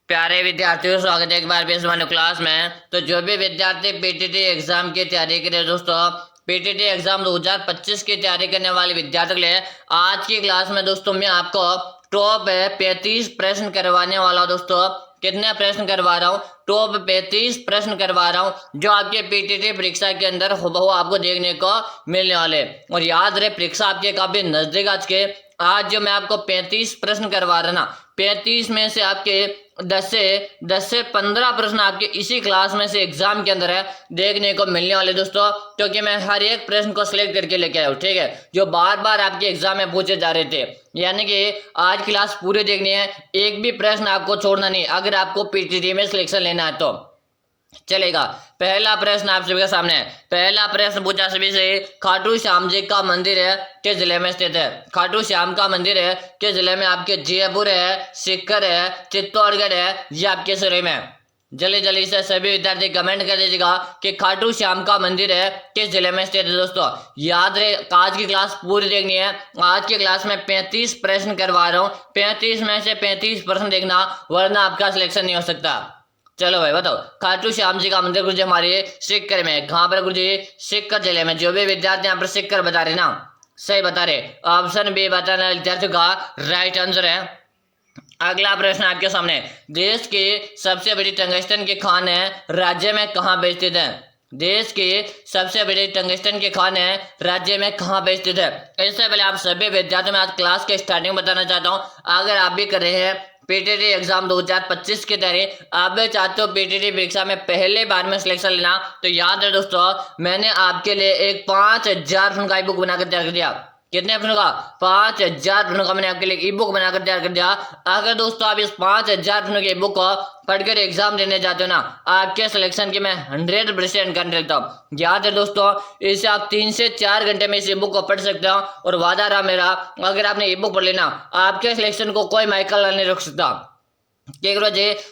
प्यारे विद्यार्थियों, स्वागत है एक बार फिर हमारे क्लास में। तो जो भी विद्यार्थी पीटीटी एग्जाम की तैयारी करे दोस्तों, पीटीटी एग्जाम 2025 की तैयारी करने वाले विद्यार्थियों के लिए आज की क्लास में दोस्तों मैं आपको टॉप 35 प्रश्न करवाने वाला हूं। दोस्तों कितने प्रश्न करवा रहा हूँ? टॉप 35 प्रश्न करवा रहा हूँ जो आपके पीटीटी परीक्षा के अंदर हुबहू आपको देखने को मिलने वाले। और याद रहे परीक्षा आपके काफी नजदीक आज जो मैं आपको 35 प्रश्न करवा रहा ना, 35 में से आपके 10 से 15 प्रश्न आपके इसी क्लास में से एग्जाम के अंदर है देखने को मिलने वाले दोस्तों, क्योंकि मैं हर एक प्रश्न को सिलेक्ट करके लेके आया हूँ। ठीक है, जो बार बार आपके एग्जाम में पूछे जा रहे थे, यानी कि आज क्लास पूरी देखनी है, एक भी प्रश्न आपको छोड़ना नहीं अगर आपको पीटीटी में सिलेक्शन लेना है तो चलेगा। पहला प्रश्न आप सभी के सामने है। पहला प्रश्न पूछा सभी से, खाटू श्याम जी का मंदिर है किस जिले में स्थित है? खाटू श्याम का मंदिर है किस जिले में? आपके जयपुर है, सीकर है, चित्तौड़गढ़ है, ये आपके सिरोही में। जल्दी जल्दी से सभी विद्यार्थी कमेंट कर दीजिएगा कि खाटू श्याम का मंदिर है किस जिले में स्थित है। दोस्तों याद रहे आज की क्लास पूरी देखनी है। आज की क्लास में 35 प्रश्न करवा रहा हूँ, 35 में से 35 प्रश्न देखना, वरना आपका सिलेक्शन नहीं हो सकता। चलो भाई बताओ, खाटू श्याम जी का मंदिर गुरुजी हमारे सीकर में, कहाँ पर गुरुजी? सीकर जिले में। जो भी विद्यार्थी यहाँ पर सीकर बता रहे ना, सही बता रहे, ऑप्शन बी बताना विद्यार्थियों का राइट आंसर है। अगला प्रश्न आपके सामने, देश की सबसे बड़ी टंगस्टन की खान है राज्य में कहाँ पे स्थित है? देश की सबसे बड़ी टंगस्टन की खान है राज्य में कहाँ पे स्थित है? इससे पहले आप सभी विद्यार्थियों में आज क्लास के स्टार्टिंग बताना चाहता हूँ, अगर आप भी कर रहे हैं पीटीटी एग्जाम 2025 की तैयारी, आप भी चाहते हो पीटीटी परीक्षा में पहले बार में सिलेक्शन लेना, तो याद है दोस्तों मैंने आपके लिए एक 5000 प्रश्नों का ई बुक बनाकर तैयार कर दिया। कितने प्रश्नों का? 5000 प्रश्नों का मैंने आपके लिए ई बुक बनाकर तैयार कर दिया। अगर दोस्तों आप इस 5000 प्रश्नों के ई बुक को पढ़कर एग्जाम देने जाते हो ना, आपके सिलेक्शन की मैं 100% गारंटी रखता हूँ। याद है दोस्तों, इसे आप 3 से 4 घंटे में इस ई बुक को पढ़ सकते हो, और वादा रहा मेरा, अगर आपने ई बुक पढ़ लेना आपके सिलेक्शन को कोई माइकल नहीं रोक सकता। जी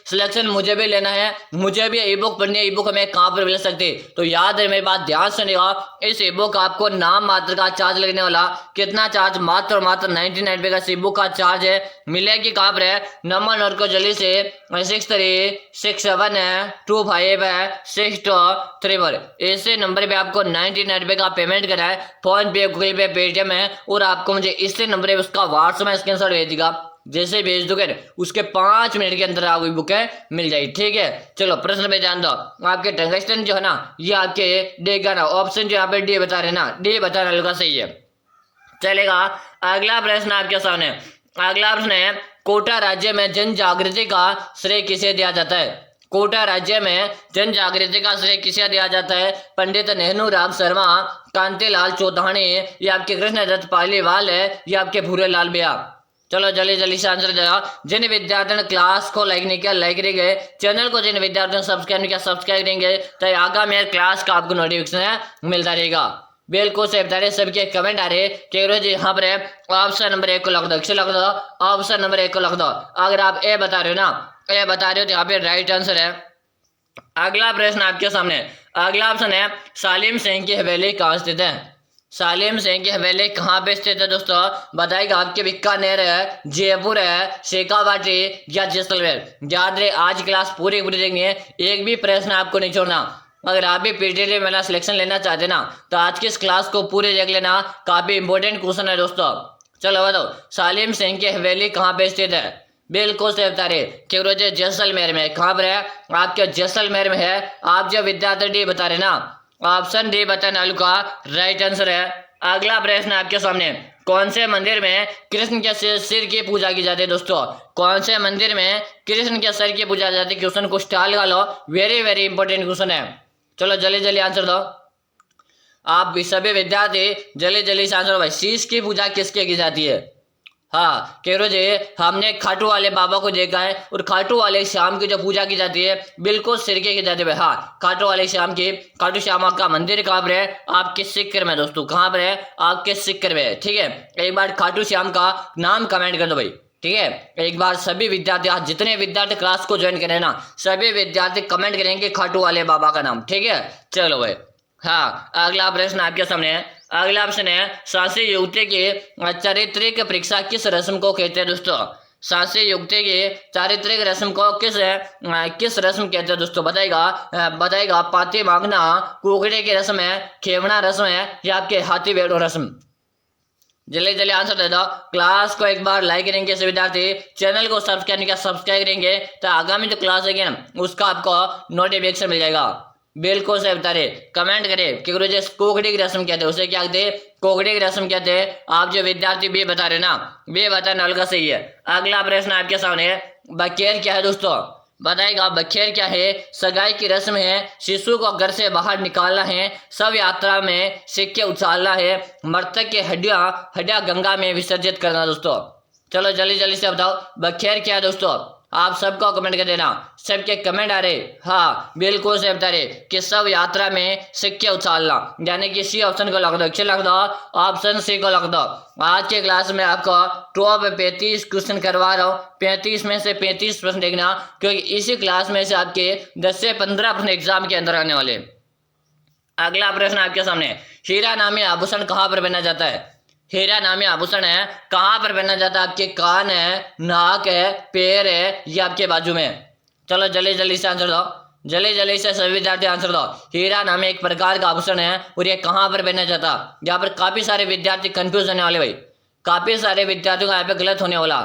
सिलेक्शन मुझे भी लेना है, मुझे भी ई बुक पढ़नी है, ई बुक हमें कहाँ पर मिल सकती? तो याद है मेरी बात ध्यान सुनिएगा, इस ई बुक आपको नाम मात्र का चार्ज लगने वाला। कितना चार्ज? मात्र और मात्र 99 रुपए का ई बुक का चार्ज है। मिलेगी कहाँ पर है? नंबर नोट को जल्दी से 6367 है 25 है 6234, ऐसे नंबर पे आपको 99 रुपए का पेमेंट करना है। फोन पे, गूगल पे, पेटीएम है, और आपको मुझे इससे नंबर पे उसका व्हाट्सएप में स्क्रीनशॉट भेज देगा। जैसे भेज दोगे उसके 5 मिनट के अंदर आपको बुक है मिल जाएगी। ठीक है, चलो प्रश्न पे ध्यान दो। आपके टंगस्टन जो है ना, ये आपके डी का ना ऑप्शन जो यहाँ पे डी बता रहे ना, डी बताना लगा सही है। चलेगा, अगला प्रश्न आपके सामने। अगला प्रश्न है, कोटा राज्य में जन जागृति का श्रेय किसे दिया जाता है? कोटा राज्य में जन जागृति का श्रेय किसे दिया जाता है? पंडित नेहरू राम शर्मा, कांतिलाल चौधानी, या आपके कृष्ण दत्त पालीवाल है, या आपके भूरे लाल बिया? चलो जल्दी जल्दी से आंसर देगा। जिन विद्यार्थियों ने क्लास को लाइक नहीं किया लाइक करेंगे, चैनल को जिन विद्यार्थियों ने सब्सक्राइब नहीं किया सब्सक्राइब करेंगे, तो आगामी क्लास का आपको नोटिफिकेशन मिलता रहेगा। बिल्कुल से बता रहे, सबके कमेंट आ रहे कि जी यहाँ पर है ऑप्शन नंबर 1 को लग दो, लग दो, ऑप्शन नंबर 1 को लग दो। अगर आप ए बता रहे हो ना, ए बता रहे हो तो यहाँ पे राइट आंसर है। अगला प्रश्न आपके सामने। अगला ऑप्शन है, सालिम सिंह की हवेली कहाँ स्थित है? सालिम सिंह की हवेली कहाँ पे स्थित है दोस्तों? बताएगा आपके बीकानेर है, जयपुर है, शेखावाटी, या जैसलमेर। याद रहे आज क्लास पूरी देखनी है, एक भी प्रश्न आपको नहीं छोड़ना। अगर आप भी पीटीटी में सिलेक्शन लेना चाहते ना, तो आज की इस क्लास को पूरी देख लेना, काफी इंपॉर्टेंट क्वेश्चन है दोस्तों। चलो बताओ, सालिम सिंह की हवेली कहाँ पे स्थित है? बिल्कुल से बता रहे कि जैसलमेर में। कहाँ पर है? आपके जैसलमेर में है। आप जो विद्यार्थी डी बता रहे ना, ऑप्शन डी बताने वालों का राइट आंसर है। अगला प्रश्न आपके सामने, कौन से मंदिर में कृष्ण के सिर की पूजा की जाती है दोस्तों? कौन से मंदिर में कृष्ण के सिर की पूजा जाती है? क्वेश्चन को स्टार लगा लो, वेरी वेरी इंपॉर्टेंट क्वेश्चन है। चलो जल्दी जल्दी आंसर दो आप भी सभी विद्यार्थी, जल्दी जल्दी से आंसर दो भाई। शीश की पूजा किसके की जाती है? हाँ केरो जी, हमने खाटू वाले बाबा को देखा है, और खाटू वाले श्याम की जो पूजा की जाती है बिल्कुल सिरके की जाती है। हाँ, खाटू वाले श्याम की, खाटू श्यामा का मंदिर कहाँ पर है? आपके सीकर में दोस्तों। कहाँ पर है? आपके सीकर में। ठीक है, एक बार खाटू श्याम का नाम कमेंट कर दो भाई। ठीक है, एक बार सभी विद्यार्थी, आज जितने विद्यार्थी क्लास को ज्वाइन करें ना, सभी विद्यार्थी कमेंट करेंगे खाटू वाले बाबा का नाम। ठीक है, चलो भाई। हाँ, अगला प्रश्न आपके सामने है। अगला ऑप्शन है, शास्त्रीय युवती की चारित्रिक परीक्षा किस रस्म को कहते हैं दोस्तों? सांसे युक्ति की चारित्रिक रस्म को किस रस्म कहते हैं दोस्तों? बताएगा पाती मांगना, कुकड़े की रस्म है, खेवना रस्म है, या आपके हाथी बैठो रस्म? जल्दी जल्दी आंसर दे दो। क्लास को एक बार लाइक करेंगे सभी विद्यार्थी, चैनल को सब्सक्राइब करेंगे तो आगामी जो क्लास है ना उसका आपको नोटिफिकेशन मिल जाएगा। बिल्कुल सही बता रहे, कमेंट करें कि गुरुजी कोकड़ी की रस्म कहते हैं, उसे क्या कहते हैं? कोकड़ी की रस्म कहते हैं। आप जो विद्यार्थी बी बता रहे ना, बी बताना हल्का सही है। अगला प्रश्न आपके सामने है, बखेर क्या है दोस्तों? बताएगा बखेर क्या है? सगाई की रस्म है, शिशु को घर से बाहर निकालना है, सब यात्रा में सिक्के उछालना है, मृतक के हड्डियां गंगा में विसर्जित करना दोस्तों। चलो जल्दी जल्दी से बताओ बखेर क्या है दोस्तों? आप सबको कमेंट कर देना, सबके कमेंट आ रहे। हाँ बिल्कुल से बता रहे कि सब यात्रा में सिक्के उछालना, यानी कि सी ऑप्शन को लग दो, ऑप्शन सी को लग दो। आज के क्लास में आपको टॉप 35 क्वेश्चन करवा रहा हूँ, 35 में से 35 प्रश्न देखना, क्योंकि इसी क्लास में से आपके 10 से 15 प्रश्न एग्जाम के अंदर आने वाले। अगला प्रश्न आपके सामने, हीरा नामी आभूषण कहाँ पर पहना जाता है? हीरा नामी आभूषण है, कहाँ पर पहना जाता है? आपके कान है, नाक है, पैर है, या आपके बाजू में? चलो जल्दी जल्दी से आंसर दो, जल्दी जल्दी से सभी विद्यार्थी आंसर दो। हीरा नामी एक प्रकार का आभूषण है और ये कहाँ पर पहना जाता? यहाँ पर काफी सारे विद्यार्थी कंफ्यूज होने वाले भाई, काफी सारे विद्यार्थियों का यहाँ पे गलत होने वाला।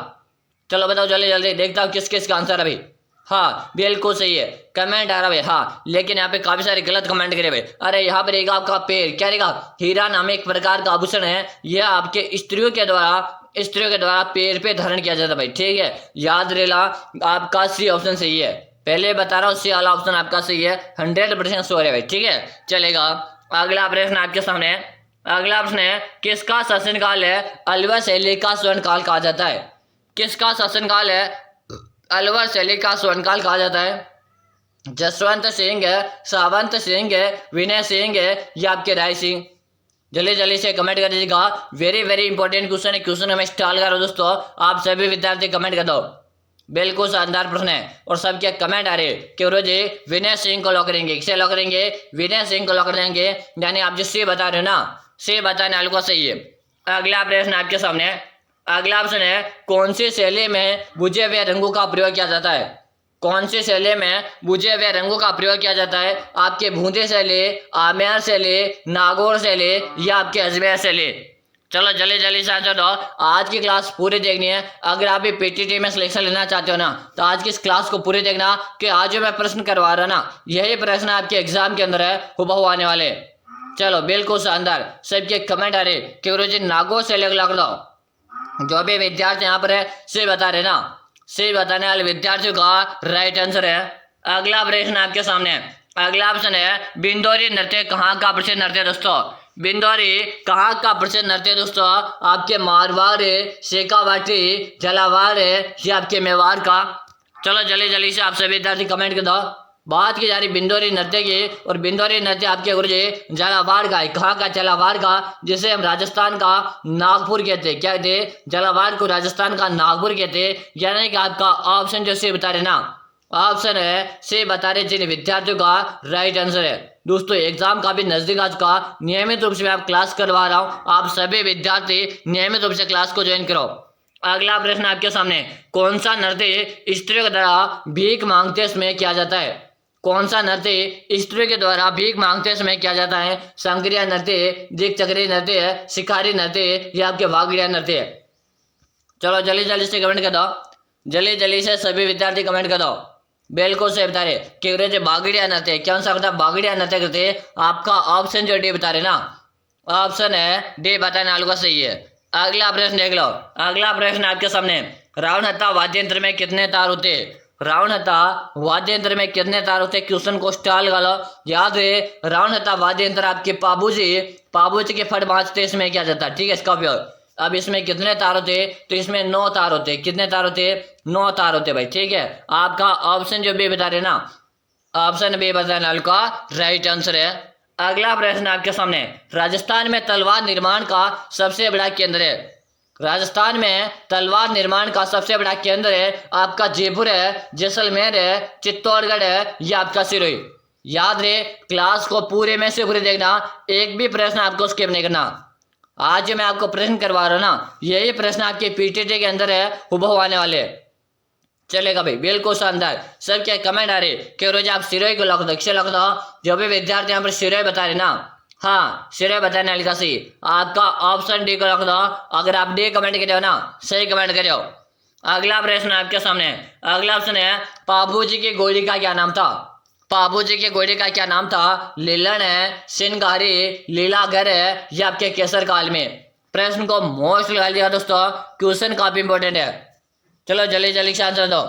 चलो बताओ जल्दी जल्दी, देखता हूँ किस किस का आंसर है भाई। हाँ बिल्कुल सही है, कमेंट आ रहा भाई। हाँ लेकिन यहाँ पे काफी सारे गलत कमेंट करे भाई। अरे यहाँ पे रहेगा आपका पैर, क्या रहेगा? हीरा नाम एक प्रकार का आभूषण है, यह आपके स्त्रियों के द्वारा पैर पे धारण किया जाता है भाई, ठीक है। याद रहेगा आपका सी ऑप्शन सही है, पहले बता रहा हूँ सी वाला ऑप्शन आपका सही है, 100% श्योर है भाई, ठीक है। चलेगा अगला प्रश्न आपके सामने। अगला प्रश्न है, किसका शासनकाल है अलवर शैली का स्वर्णकाल कहा जाता है? किसका शासनकाल है अलवर शैली का स्वर्णकाल कहा जाता है? जसवंत सिंह है, सावंत सिंह है, विनय सिंह है, या आपके राय सिंह? जल्दी जल्दी से कमेंट कर दीजिएगा, वेरी वेरी इंपॉर्टेंट क्वेश्चन है, क्वेश्चन हमें स्टार्ट करो दोस्तों। आप सभी विद्यार्थी कमेंट कर दो, बिल्कुल शानदार प्रश्न है और सबके कमेंट आ रहे कि रोजी विनय सिंह को लॉक करेंगे, किसे लॉक करेंगे? विनय सिंह को लॉक करेंगे, यानी आप जिससे बता रहे हो ना, से बताने वाले को सही है। अगला प्रश्न आपके सामने। अगला ऑप्शन है, कौन सी शैली में बुझे हुए रंगों का प्रयोग किया जाता है? कौन सी शैली में बुझे हुए रंगों का प्रयोग किया जाता है? आपके बूंदे शैली, आमेर शैली, नागौर शैली, या आपके अजमेर शैली? चलो जल्दी जल्दी से आंसर दो। आज की क्लास पूरी देखनी है। अगर आप भी पीटीटी में सिलेक्शन लेना चाहते हो ना, तो आज की इस क्लास को पूरी देखना, कि आज जो मैं प्रश्न करवा रहा ना, यही प्रश्न आपके एग्जाम के अंदर है, हुबहू आने वाले। चलो बिल्कुल शानदार, सबके कमेंट आ रहे कि गुरुजी नागौर शैली लग दो। जो भी विद्यार्थी यहाँ पर है से बता रहे ना, से बताने वाले विद्यार्थियों का राइट आंसर है। अगला प्रश्न आपके सामने। अगला ऑप्शन है, बिंदौरी नृत्य कहाँ का प्रसिद्ध नृत्य दोस्तों? बिंदौरी कहाँ का प्रसिद्ध नृत्य दोस्तों? आपके मारवाड़, शेखावाटी, झालावाड़, या आपके मेवाड़ का? चलो जल्दी जल्दी से आप सभी विद्यार्थी कमेंट कर दो। बात की जा रही बिंदौरी नृत्य की, और बिंदौरी नृत्य आपके गुरुजी झालावाड़ का है। कहाँ का? झालावाड़ का, जिसे हम राजस्थान का नागपुर कहते हैं। क्या कहते हैं? झालावाड़ को राजस्थान का नागपुर कहते हैं। यानी कि आपका ऑप्शन जो से बता रहे ना, ऑप्शन है से बता रहे जिन विद्यार्थियों का राइट आंसर है। दोस्तों एग्जाम का भी नजदीक आ चुका, नियमित रूप से मैं आप क्लास करवा रहा हूँ, आप सभी विद्यार्थी नियमित रूप से क्लास को ज्वाइन करो। अगला प्रश्न आपके सामने, कौन सा नृत्य स्त्रियों के द्वारा भीख मांगते समय किया जाता है? कौन सा नृत्य स्त्रियों के द्वारा भीख मांगते समय किया जाता है? संक्रिया नृत्य, दिक चक्री नृत्य, शिकारी नृत्य, या आपके वागड़िया नृत्य? चलो जल्दी जल्दी से कमेंट कर दो, जल्दी जल्दी से सभी विद्यार्थी कमेंट कर दो। बिल्कुल सही बता रहे कि जो बागड़िया नृत्य, कौन सा बता? बागड़िया नृत्य करते। आपका ऑप्शन जो डी बता रहे ना, ऑप्शन है डी बताने वालों का सही है। अगला प्रश्न देख लो। अगला प्रश्न आपके सामने, रावण हत्था वाद्य यंत्र में कितने तार होते? रावण हत्था वाद्य यंत्र में कितने तार होते? क्वेश्चन को स्टाल गालो, याद रहे रावण हत्था वाद्य यंत्र आपके पाबूजी के फट बांधते इसमें क्या जाता है, ठीक है, इसका उपयोग। अब इसमें कितने तार होते? तो इसमें 9 तार होते। कितने तार होते? 9 तार होते भाई, ठीक है। आपका ऑप्शन जो बी बता रहे ना, ऑप्शन बी बताने वाले का राइट आंसर है। अगला प्रश्न आपके सामने, राजस्थान में तलवार निर्माण का सबसे बड़ा केंद्र है? राजस्थान में तलवार निर्माण का सबसे बड़ा केंद्र है आपका जयपुर है, जैसलमेर है, चित्तौड़गढ़ है, या आपका सिरोही? याद रहे क्लास को पूरे में से पूरे देखना, एक भी प्रश्न आपको स्किप नहीं करना। आज जो मैं आपको प्रश्न करवा रहा हूँ ना, यही प्रश्न आपके पीटीटी के अंदर है, हुबहू आने वाले हैं। चलेगा भाई, बिल्कुल शानदार। सर क्या कमेंट आ रहे कि रोज आप सिरोही को लग दो, किसे लग दो? जो भी विद्यार्थी यहाँ पर सिरोही बता रहे ना, हाँ सिरोही बताने वाले का सही, आपका ऑप्शन डी को लग दो। अगर आप डी कमेंट करे हो ना, सही कमेंट करे हो। अगला प्रश्न आपके सामने, अगला ऑप्शन है बाबू जी की घोड़ी का क्या नाम था? बाबू जी के घोड़े का क्या नाम था? लीलन है, सिंगारी, लीलागर है, या आपके केसर काल में? प्रश्न को मोस्ट लगा लिया दोस्तों, क्वेश्चन काफी इंपॉर्टेंट है। चलो जल्दी जल्दी से आंसर दो,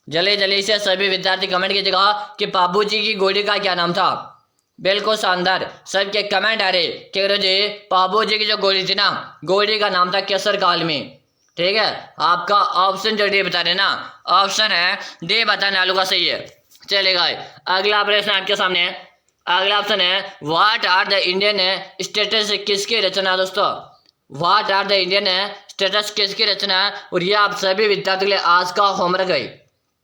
जल्दी जल्दी से सभी विद्यार्थी कमेंट कीजिएगा कि बाबू जी की घोड़ी का क्या नाम था। बिल्कुल शानदार, सबके कमेंट आ रहे कि जी बाबू जी की जो घोड़ी थी ना, घोड़ी का नाम था केसर काल में। ठीक है, आपका ऑप्शन जो डी बता रहे ना, ऑप्शन है डी बताने वालों का सही है। चलेगा, अगला प्रश्न आपके सामने, अगला ऑप्शन है what are the Indian states किसकी रचना? दोस्तों what are the Indian states किसकी रचना है? और ये आप सभी विद्यार्थियों के लिए आज का होमवर्क है।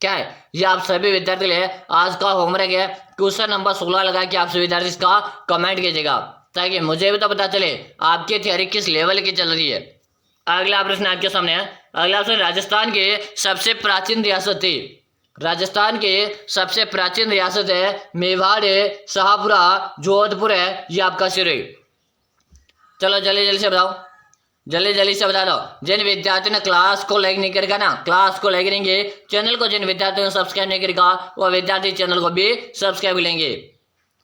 क्या है ये? आप सभी विद्यार्थियों के लिए आज का होमवर्क है। क्वेश्चन नंबर 16 लगा के आप सभी विद्यार्थी इसका कमेंट कीजिएगा, ताकि मुझे भी तो पता चले आपकी थियोरी किस लेवल की चल रही है। अगला प्रश्न आपके सामने है, अगला प्रश्न राजस्थान की सबसे प्राचीन रियासत थी। राजस्थान की सबसे प्राचीन रियासत है मेवाड़ है, शाहपुरा, जोधपुर है, ये आपका सिरोही। चलो जल्दी जल्दी से बताओ, जल्दी जल्दी से बता दो। जिन विद्यार्थियों ने क्लास को लाइक नहीं करेगा ना, क्लास को लाइक करेंगे, चैनल को जिन विद्यार्थियों ने सब्सक्राइब नहीं करेगा, वो विद्यार्थी चैनल को भी सब्सक्राइब करेंगे।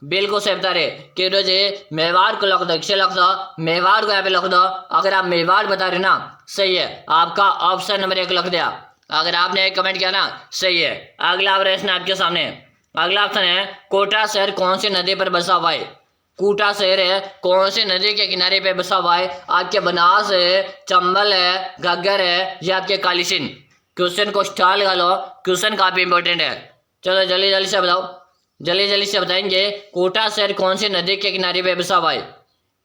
बिल्कुल सही बता रहे कि रोज मेवाड़ को लग दो, किसे लग दो? मेवाड़ को यहाँ पे लग दो। अगर आप मेवाड़ बता रहे ना, सही है, आपका ऑप्शन नंबर 1 लग दिया। अगर आपने एक कमेंट किया ना, सही है। अगला प्रश्न आपके सामने, अगला ऑप्शन है कोटा शहर कौन सी नदी पर बसा हुआ है? कोटा शहर है कौन सी नदी के किनारे पे बसा हुआ है? आपके बनास है, चंबल है, घग्गर है, या आपके कालीसिंध? क्वेश्चन को स्टार लगा लो, क्वेश्चन काफी इंपॉर्टेंट है। चलो जल्दी जल्दी से बताओ, जल्दी जल्दी से बताएंगे कोटा शहर कौन सी नदी के किनारे पे बसा हुआ है?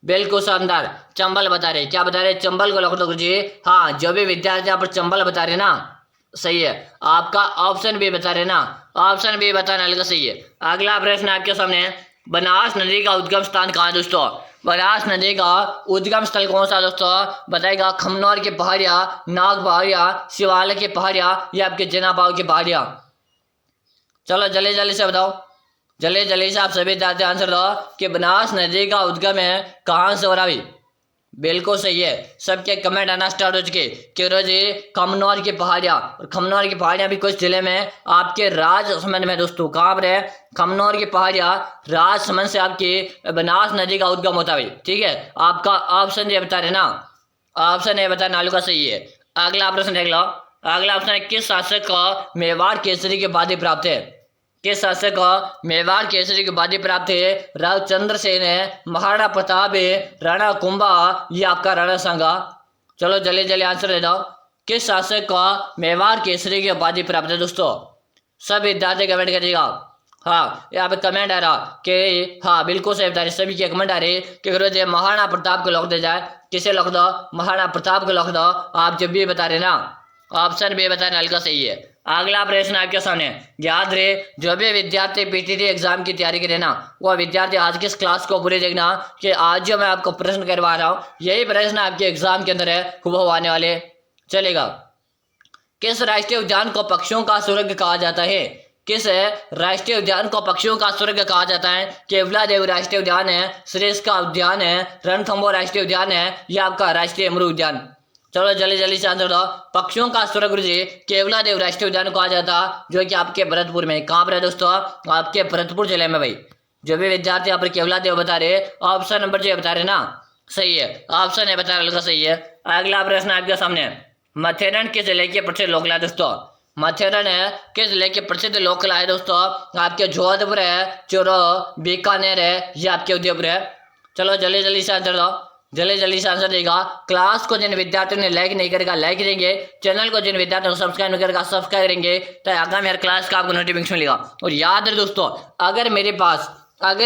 बिल्कुल शानदार, चंबल बता रहे। क्या बता रहे? चंबल को लग दो जी। हाँ, जो भी विद्यार्थी यहाँ पर चंबल बता रहे ना, सही है। आपका ऑप्शन बी बता रहे ना, ऑप्शन बी बताने वाले का सही है। अगला प्रश्न आपके सामने, बनास नदी का उद्गम स्थान कहाँ है? दोस्तों बनास नदी का उद्गम स्थल कौन सा? दोस्तों बताएगा खमनौर की पहाड़ियाँ, नाग पहाड़ियाँ, शिवालय की पहाड़ियाँ, या आपके जनाबाव की पहाड़ियाँ? चलो जल्दी जल्दी से बताओ, जल्दी जल्दी से आप सभी विद्यार्थी आंसर दो कि बनास नदी का उद्गम है कहाँ से हो रहा है? बिल्कुल सही है, सबके कमेंट आना स्टार्ट हो चुके कि रोज खमनौर की पहाड़ियाँ, और खमनौर की पहाड़ियाँ भी कुछ जिले में आपके राजसमंद में। दोस्तों कहाँ पर है? खमनौर की पहाड़ियाँ राजसमंद से आपकी बनास नदी का उद्गम होता है। ठीक है, आपका ऑप्शन ये बता रहे ना, ऑप्शन ए बताने वालों का सही है। अगला प्रश्न देख लो, अगला ऑप्शन है किस शासक को मेवाड़ केसरी की उपाधि प्राप्त है? किस शासक को मेवाड़ केसरी की उपाधि प्राप्त है? राव चंद्रसेन है, महाराणा प्रताप है, राणा कुंभा, या आपका राणा सांगा? चलो जल्दी जल्दी आंसर दे दो, किस शासक को मेवाड़ केसरी की उपाधि प्राप्त है? दोस्तों सब विद्यार्थी कमेंट करिएगा। हाँ, यहाँ पे कमेंट आ रहा कि हाँ बिल्कुल सही बता रहे, सभी के कमेंट आ रहे कि रोज महाराणा प्रताप को लौट दे जाए। किसे लौट दो? महाराणा प्रताप को लौट दो। आप जब भी बता रहे ना, ऑप्शन बी बताने वाले का सही है। अगला प्रश्न आपके सामने, याद रहे जो भी विद्यार्थी पीटीटी एग्जाम की तैयारी करे ना, वो विद्यार्थी आज की इस क्लास को पूरे देखना कि आज जो मैं आपको प्रश्न करवा रहा हूँ, यही प्रश्न आपके एग्जाम के अंदर है, वो आने वाले। चलेगा, किस राष्ट्रीय उद्यान को पक्षियों का स्वर्ग कहा जाता है? किस राष्ट्रीय उद्यान को पक्षियों का स्वर्ग कहा जाता है? केवलादेव राष्ट्रीय उद्यान है, श्रेष्ठ का उद्यान है, रणथंबोर राष्ट्रीय उद्यान है, या आपका राष्ट्रीय अमरूद उद्यान? चलो जल्दी जल्दी से आंसर दो। पक्षियों का स्वर्ग जी केवलादेव राष्ट्रीय उद्यान कहा जाता, जो कि आपके भरतपुर में। कहाँ पर है दोस्तों? आपके भरतपुर जिले में। भाई जो भी विद्यार्थी यहाँ पर केवलादेव बता रहे, ऑप्शन नंबर जो बता रहे ना, सही है, ऑप्शन है बता रहे सही है। अगला प्रश्न आपके सामने, माथेरन किस जिले के प्रसिद्ध लोक कला है? दोस्तों माथेरन है किस जिले के प्रसिद्ध लोक कला है? दोस्तों आपके जोधपुर है, चूरू, बीकानेर है, या आपके उदयपुर है? चलो जल्दी जल्दी से आंसर दो, जल्दी जल्दी से आंसर देगा। क्लास को जिन विद्यार्थियों ने लाइक नहीं करेगा लाइक करेंगे, चैनल को जिन विद्यार्थियों ने सब्सक्राइब नहीं करेगा सब्सक्राइब करेंगे, तो आगामी हर क्लास का आपको नोटिफिकेशन मिलेगा। और याद रहे दोस्तों, अगर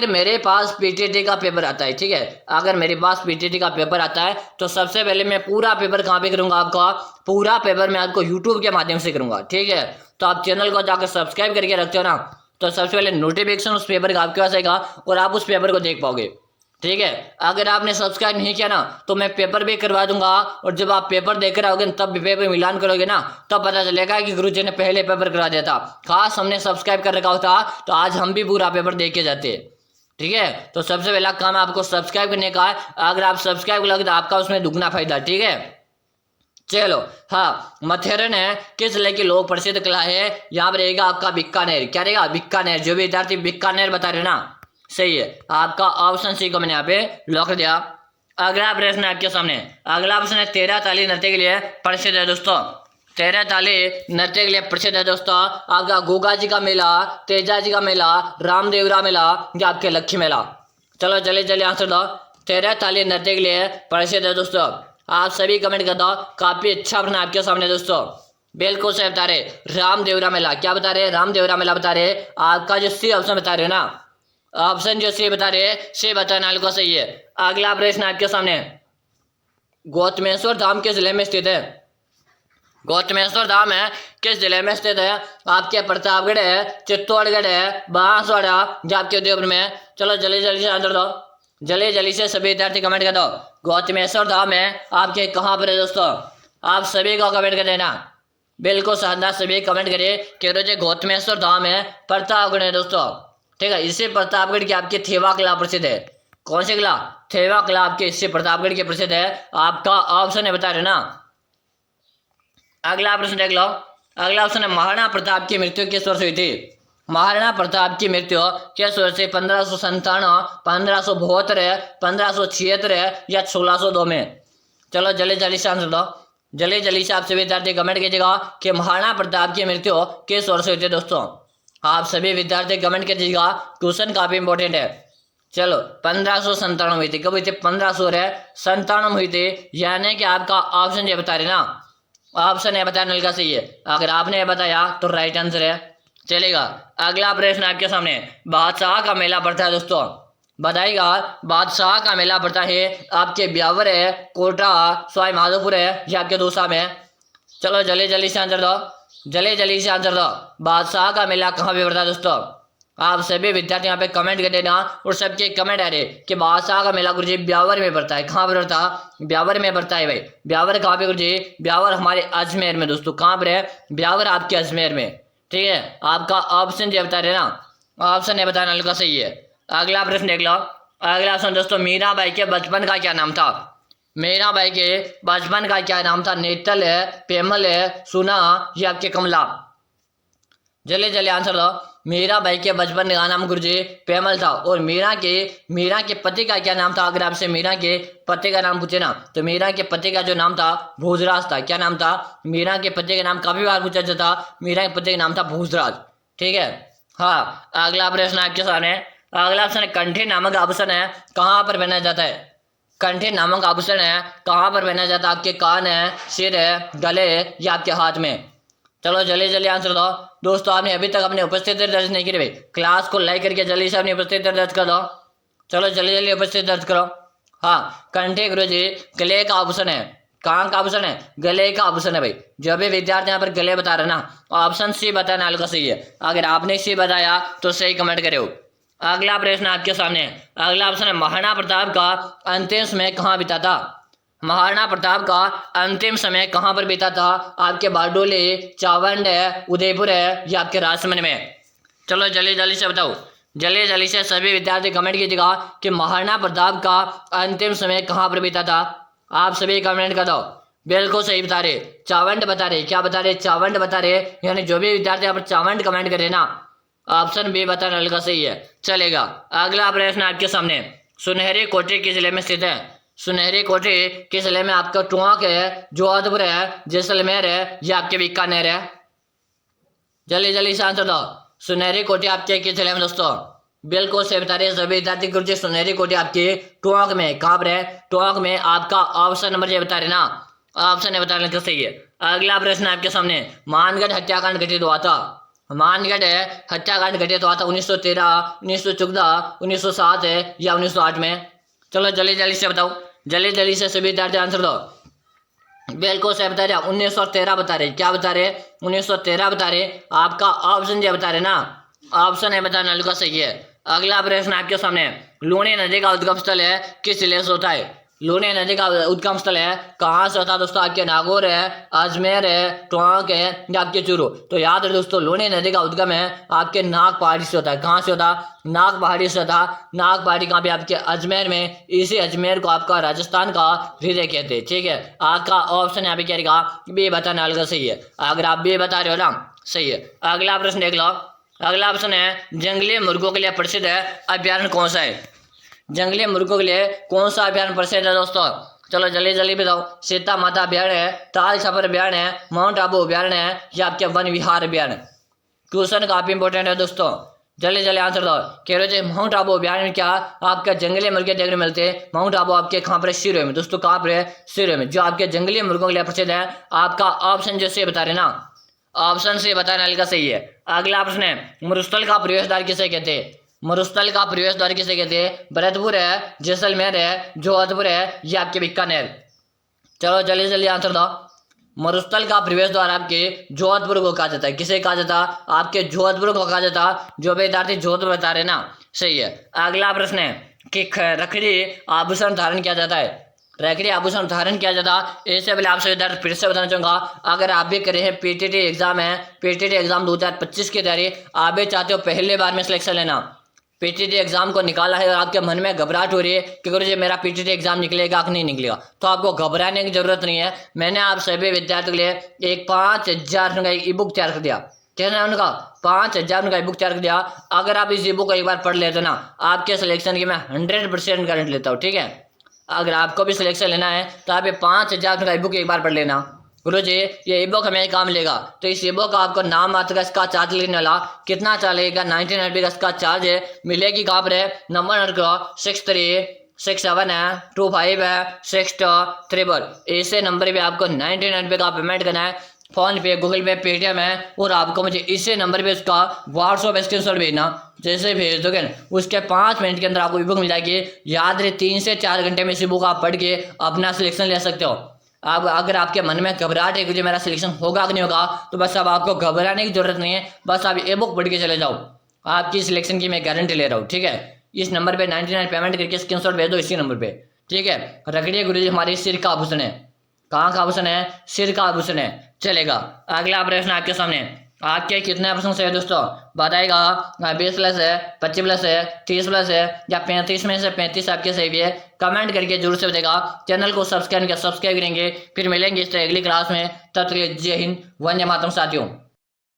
मेरे पास पीटीटी का पेपर आता है, ठीक है, अगर मेरे पास पीटीटी का पेपर आता है, तो सबसे पहले मैं पूरा पेपर कहाँ पे करूंगा? आपका पूरा पेपर मैं आपको यूट्यूब के माध्यम से करूंगा। ठीक है, तो आप चैनल को जाकर सब्सक्राइब करके रखते हो ना, तो सबसे पहले नोटिफिकेशन उस पेपर का आपके पास आएगा और आप उस पेपर को देख पाओगे। ठीक है। अगर आपने सब्सक्राइब नहीं किया ना तो मैं पेपर भी करवा दूंगा, और जब आप पेपर देख रहे होगे तब भी पेपर मिलान करोगे ना तब पता चलेगा कि गुरुजी ने पहले पेपर करवा दिया था। खास हमने सब्सक्राइब कर रखा होता तो आज हम भी पूरा पेपर देख के जाते। ठीक है, तो सबसे पहला काम आपको सब्सक्राइब करने का है। अगर आप सब्सक्राइब करोगे तो आपका उसमें दुगना फायदा। ठीक है, चलो। हाँ, मथेरन है किस जिले की लोक प्रसिद्ध कला है? यहाँ पर रहेगा आपका बीकानेर। क्या रहेगा? बीकानेर। जो भी विद्यार्थी बीकानेर बता रहे ना, सही है। आपका ऑप्शन सी को मैंने यहाँ पे लॉक कर दिया। अगला प्रश्न है आपके सामने। अगला प्रश्न है 13 ताली नृत्य के लिए प्रसिद्ध है दोस्तों। 13 ताली नृत्य के लिए प्रसिद्ध है दोस्तों आपका गोगा जी का मेला, तेजा जी का मेला, रामदेवरा मेला या आपके लक्ष्मी मेला। चलो जल्दी जल्दी आंसर दो। 13 ताली नृत्य के लिए प्रसिद्ध है दोस्तों। आप सभी कमेंट कर दो। काफी अच्छा प्रश्न आपके सामने दोस्तों। बिल्कुल सही बता रहे, रामदेवरा मेला। क्या बता रहे? रामदेवरा मेला बता रहे। आपका जो सी ऑप्शन बता रहे हो ना, ऑप्शन जो सी बता रहे, सी बताना को सही है। अगला प्रश्न आपके सामने। गौतमेश्वर धाम किस जिले में स्थित है? गौतमेश्वर धाम है किस जिले में स्थित है? आपके प्रतापगढ़ है, चित्तौड़गढ़ है, बांसवाड़ा या आपके उदयपुर में? चलो जल्दी जल्दी से आंसर दो। जल्दी जल्दी से सभी विद्यार्थी कमेंट कर दो। गौतमेश्वर धाम है आपके कहाँ पर है दोस्तों? आप सभी को कमेंट कर देना। बिल्कुल शानदार, सभी कमेंट करिए कि रोजे गौतमेश्वर धाम है प्रतापगढ़ है दोस्तों। ठीक है, इसी प्रतापगढ़ की आपकी थेवा कला प्रसिद्ध है। कौन सी कला? थेवा कला आपके इससे प्रतापगढ़ की प्रसिद्ध है। आपका ऑप्शन है बता रहे ना। अगला प्रश्न देख लो। अगला ऑप्शन है महाराणा प्रताप की मृत्यु किस वर्ष हुई थी? महाराणा प्रताप की मृत्यु किस वर्ष से? 1597, 1572, 1576 या 1602 में? चलो जल्दी जल्दी से आंसर दो। जल्दी जल्दी से आप सभी विद्यार्थी कमेंट कीजिएगा कि महाराणा प्रताप की मृत्यु किस वर्ष हुई थी दोस्तों। आप सभी विद्यार्थी कमेंट कीजिएगा, क्वेश्चन काफी इंपॉर्टेंट है। चलो 1597 हुई थी। कब हुई थी? 1597 हुई थी। यानी कि आपका ऑप्शन ये बता रहे ना, ऑप्शन ए बताने का सही है। अगर आपने बताया तो राइट आंसर है। चलेगा, अगला प्रश्न आपके सामने। बादशाह का मेला पड़ता है दोस्तों, बताइएगा। बादशाह का मेला पड़ता है आपके ब्यावर है, कोटा, सवाई माधोपुर है या आपके दूसरा में? चलो जल्दी जल्दी से आंसर दो। जल्दी जल्दी से आंसर दो। बादशाह का मेला कहाँ पे पड़ता है दोस्तों? आप सभी विद्यार्थी यहाँ पे कमेंट कर देना, और सबके कमेंट आ रहे कि बादशाह का मेला गुरुजी ब्यावर में पड़ता है। कहाँ पर पड़ता है? ब्यावर में पड़ता है भाई। ब्यावर कहाँ पे गुरुजी? ब्यावर हमारे अजमेर में दोस्तों। कहाँ पर है? ब्यावर आपके अजमेर में। ठीक है, आपका ऑप्शन जो बता रहे ना, ऑप्शन है बताने का सही है। अगला प्रश्न देख लो। अगला प्रश्न दोस्तों, मीराबाई के बचपन का क्या नाम था? मीराबाई के बचपन का क्या नाम था? नेतल है, पेमल है, सुना या आपके कमला? जल्दी जल्दी आंसर दो। मीराबाई के बचपन का नाम गुरुजी पेमल था। और मीरा के पति का क्या नाम था? अगर आपसे मीरा के पति का नाम पूछे ना तो मीरा के पति का जो नाम था भोजराज था। क्या नाम था? मीरा के पति का नाम काफी बार पूछा जाता। मीरा के पति का नाम था भोजराज। ठीक है, हाँ। अगला प्रश्न आपके सामने। अगला प्रश्न कंठी नामक आभूषण है कहाँ पर पहना जाता है? कंठी नामक आभूषण है कहाँ पर पहना जाता है? आपके कान है, सिर है, गले या आपके हाथ में? चलो जल्दी जल्दी आंसर दो। दोस्तों आपने अभी तक अपनी उपस्थिति दर्ज नहीं की भाई, क्लास को लाइक करके जल्दी से अपनी उपस्थिति दर्ज कर दो। चलो जल्दी जल्दी उपस्थिति दर्ज करो। हाँ, कंठी गुरुजी गले का आभूषण है। कहाँ का आभूषण है? गले का आभूषण है भाई। जो भी विद्यार्थी यहाँ पर गले बता रहे ना, ऑप्शन सी बताना आपका सही है। अगर आपने सी बताया तो सही कमेंट करो। अगला प्रश्न आपके सामने। अगला ऑप्शन है महाराणा प्रताप का अंतिम समय कहाँ बीता था? महाराणा प्रताप का अंतिम समय कहाँ पर बीता था? आपके बारडोली, चावंड है, उदयपुर है या आपके राजसमंद में? चलो जल्दी जल्दी से बताओ। जल्दी जल्दी से सभी विद्यार्थी कमेंट कीजिएगा कि महाराणा प्रताप का अंतिम समय कहाँ पर बीता था। आप सभी कमेंट कर दो। बिल्कुल सही बता रहे, चावंड बता रहे। क्या बता रहे? चावंड बता रहे। यानी जो भी विद्यार्थी यहाँ पर चावंड कमेंट करे ना, ऑप्शन बी बताने का सही है। चलेगा, अगला प्रश्न आपके सामने। सुनहरी कोठी किस जिले में स्थित है? सुनहरी कोठी किस जिले में? आपका टोंक है, जोधपुर है, जैसलमेर है या आपके बीकानेर है? जल्दी जल्दी से आंसर दो। सुनहरी कोठी आपके किस जिले में दोस्तों? बिल्कुल सही बता रहे सभी विद्यार्थी गुरुजी। सुनहरी कोठी आपकी टोंक में। कहाँ पर है? टोंक में। आपका ऑप्शन नंबर ये बता रहे ना, ऑप्शन है बताने का सही है। अगला प्रश्न आपके सामने। मानगढ़ हत्याकांड घटित हुआ था। मानगढ़ हत्याकांड घटित हुआ था 1913, 1914, 1907 या 1908 में? चलो जल्दी जल्दी से बताओ। जल्दी जल्दी से सभी विद्यार्थी आंसर दो। बिल्कुल सही बता रहे, 1913 बता रहे। क्या बता रहे? 1913 बता रहे। आपका ऑप्शन जो बता रहे ना, ऑप्शन है बताने का सही है। अगला प्रश्न आपके सामने, लूनी नदी का उद्गम स्थल है किस जिले से होता है? लूनी नदी का उद्गम स्थल है कहाँ से होता है दोस्तों? आपके नागौर है, अजमेर है, टोंक है या आपके चूरू। तो याद है दोस्तों, लूनी नदी का उद्गम है आपके नाग पहाड़ी से होता है। कहाँ से होता? नाग पहाड़ी से होता। नाग पहाड़ी कहाँ पे? आपके अजमेर में। इसी अजमेर को आपका राजस्थान का हृदय कहते हैं। ठीक है, आपका ऑप्शन यहाँ पे क्या रहेगा? बी बताने वाला सही है। अगर आप बी बता रहे हो ना, सही है। अगला प्रश्न देख लो। अगला ऑप्शन है, जंगली मुर्गों के लिए प्रसिद्ध है अभ्यारण्य कौन सा है? जंगली मुर्गों के लिए कौन सा अभ्यारण्य प्रसिद्ध है दोस्तों? चलो जल्दी जल्दी बताओ। सीता माता अभ्यारण्य है, ताल छपर अभ्यारण्य है, माउंट आबू अभ्यारण्य है या आपके वन विहार अभ्यारण्य? क्वेश्चन काफी इंपॉर्टेंट है दोस्तों, जल्दी जल्दी आंसर दो। कह रहे हो माउंट आबू अभ्यारण्य में क्या आपका जंगली मुर्गे देखने मिलते हैं? माउंट आबू आपके कहाँ पर? सिरोही में दोस्तों। कहाँ पर है? सिरोही में, जो आपके जंगली मुर्गों के लिए प्रसिद्ध है। आपका ऑप्शन जो से बता रहे ना, ऑप्शन से बताने वाले का सही है। अगला प्रश्न है, मरुस्थल का प्रवेश द्वार किसे कहते हैं? मरुस्थल का प्रवेश द्वार किसे कहते हैं? भरतपुर है, जैसलमेर है, जोधपुर है या आपके बीकानेर? चलो जल्दी जल्दी आंसर दो। मरुस्थल का प्रवेश द्वार आपके जोधपुर को कहा जाता है। किसे कहा जाता? आपके जोधपुर को कहा जाता। जो विद्यार्थी जोधपुर बता रहे ना, सही है। अगला प्रश्न है कि रखड़ी आभूषण धारण किया जाता है। रखड़ी आभूषण धारण किया जाता। इससे पहले आपसे विद्यार्थी फिर से बताना चाहूंगा, अगर आप भी करे हैं पीटीटी एग्जाम है, पीटीटी एग्जाम 2025 की तैयारी, आप भी चाहते हो पहले बार में सिलेक्शन लेना, पीटीटी एग्जाम को निकाला है और आपके मन में घबराहट हो रही है कि गुरुजी मेरा पीटीटी एग्जाम निकलेगा कि नहीं निकलेगा, तो आपको घबराने की जरूरत नहीं है। मैंने आप सभी विद्यार्थियों के लिए एक 5000 का ई बुक तैयार कर दिया। कहना है उनका 5000 का ई बुक तैयार कर दिया। अगर आप इस ई बुक को एक बार पढ़ लेते ना, आपके सिलेक्शन की मैं 100% गारंटी लेता हूँ। ठीक है, अगर आपको भी सिलेक्शन लेना है तो आप ये 5000 का ई बुक एक बार पढ़ लेना। गुरुजी ये ई बुक हमें काम लेगा, तो इस ई बुक का आपको नाम मात्र का इसका चार्ज लेने वाला कितना चार्ज लगेगा? 99 का इसका चार्ज है। मिलेगी कहाँ पर है? नंबर 6367 है, 25 है, 6233। ऐसे नंबर पे आपको 99 का पेमेंट करना है। फोन पे, गूगल पे, पेटीएम है, और आपको मुझे इसी नंबर पे उसका व्हाट्सएप स्क्रीनशॉट भेजना। जैसे भेज दोगे उसके 5 मिनट के अंदर आपको ई बुक मिल जाएगी। याद रहे 3 से 4 घंटे में इस बुक आप पढ़ के अपना सिलेक्शन ले सकते हो। अब अगर आपके मन में घबराहट है कि जो मेरा सिलेक्शन होगा कि नहीं होगा, तो बस अब आपको घबराने की जरूरत नहीं है, बस आप ये बुक पढ़ के चले जाओ। आपकी सिलेक्शन की मैं गारंटी ले रहा हूँ। ठीक है, इस नंबर पे 99 पेमेंट करके स्क्रीनशॉट भेज दो इसी नंबर पे। ठीक है, रखड़ी गुरुजी हमारी सिर का आभूषण है। कहाँ का आभूषण है? सिर का आभूषण है। चलेगा। अगला प्रश्न आपके सामने, आपके कितने प्रश्न से है दोस्तों? बताएगा 20 प्लस है, 25 प्लस है, 30 प्लस है या 35 में से 35 आपके सही भी है? कमेंट करके जरूर से बताएगा। चैनल को सब्सक्राइब करेंगे। फिर मिलेंगे इस तरह अगली क्लास में। तब तक के लिए जय हिंद, वंदे मातरम साथियों।